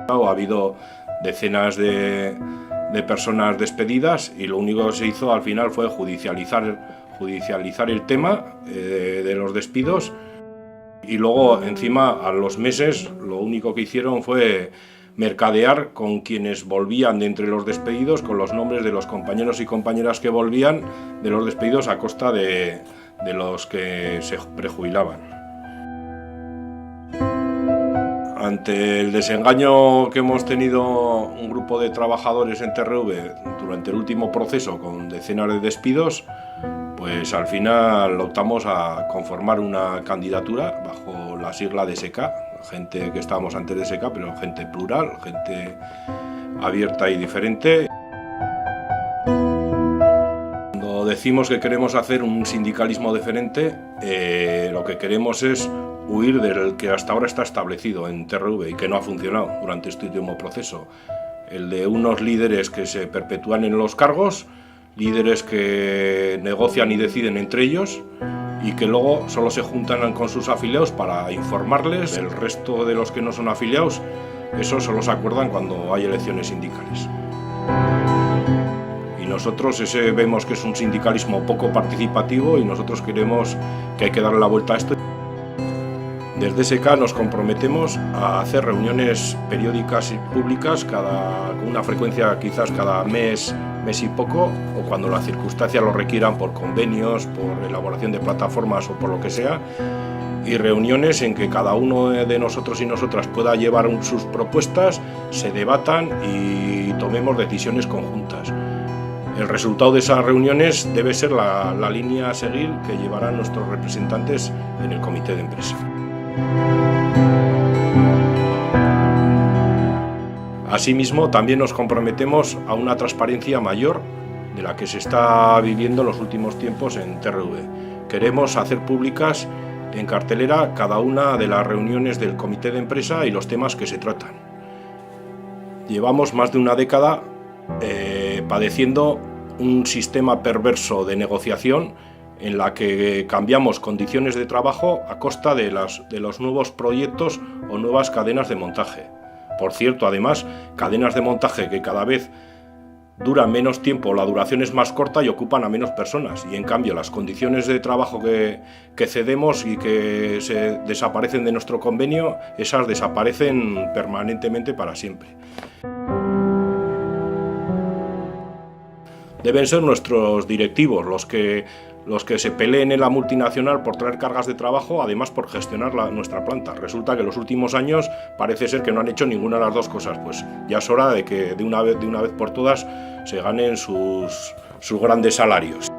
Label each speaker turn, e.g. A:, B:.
A: Ha habido decenas de personas despedidas y lo único que se hizo al final fue judicializar el tema de los despidos, y luego encima a los meses lo único que hicieron fue mercadear con quienes volvían de entre los despedidos, con los nombres de los compañeros y compañeras que volvían de los despedidos a costa de los que se prejubilaban. Ante el desengaño que hemos tenido un grupo de trabajadores en TRV durante el último proceso con decenas de despidos, pues al final optamos a conformar una candidatura bajo la sigla de SK, gente que estábamos antes de SK, pero gente plural, gente abierta y diferente. Cuando decimos que queremos hacer un sindicalismo diferente, lo que queremos es huir del que hasta ahora está establecido en TRV y que no ha funcionado durante este último proceso. El de unos líderes que se perpetúan en los cargos, líderes que negocian y deciden entre ellos y que luego solo se juntan con sus afiliados para informarles. El resto de los que no son afiliados, eso solo se acuerdan cuando hay elecciones sindicales. Y nosotros vemos que es un sindicalismo poco participativo y nosotros creemos que hay que darle la vuelta a esto. Desde SK nos comprometemos a hacer reuniones periódicas y públicas con una frecuencia quizás cada mes y poco, o cuando las circunstancias lo requieran por convenios, por elaboración de plataformas o por lo que sea, y reuniones en que cada uno de nosotros y nosotras pueda llevar sus propuestas, se debatan y tomemos decisiones conjuntas. El resultado de esas reuniones debe ser la línea a seguir que llevarán nuestros representantes en el comité de empresa. Asimismo, también nos comprometemos a una transparencia mayor de la que se está viviendo en los últimos tiempos en TRV. Queremos hacer públicas en cartelera cada una de las reuniones del comité de empresa y los temas que se tratan. Llevamos más de una década padeciendo un sistema perverso de negociación en la que cambiamos condiciones de trabajo a costa de los nuevos proyectos o nuevas cadenas de montaje. Por cierto, además, cadenas de montaje que cada vez duran menos tiempo, la duración es más corta y ocupan a menos personas. Y en cambio, las condiciones de trabajo que cedemos y que se desaparecen de nuestro convenio, esas desaparecen permanentemente para siempre. Deben ser nuestros directivos los que se peleen en la multinacional por traer cargas de trabajo, además por gestionar nuestra planta. Resulta que en los últimos años parece ser que no han hecho ninguna de las dos cosas. Pues ya es hora de que de una vez por todas se ganen sus grandes salarios.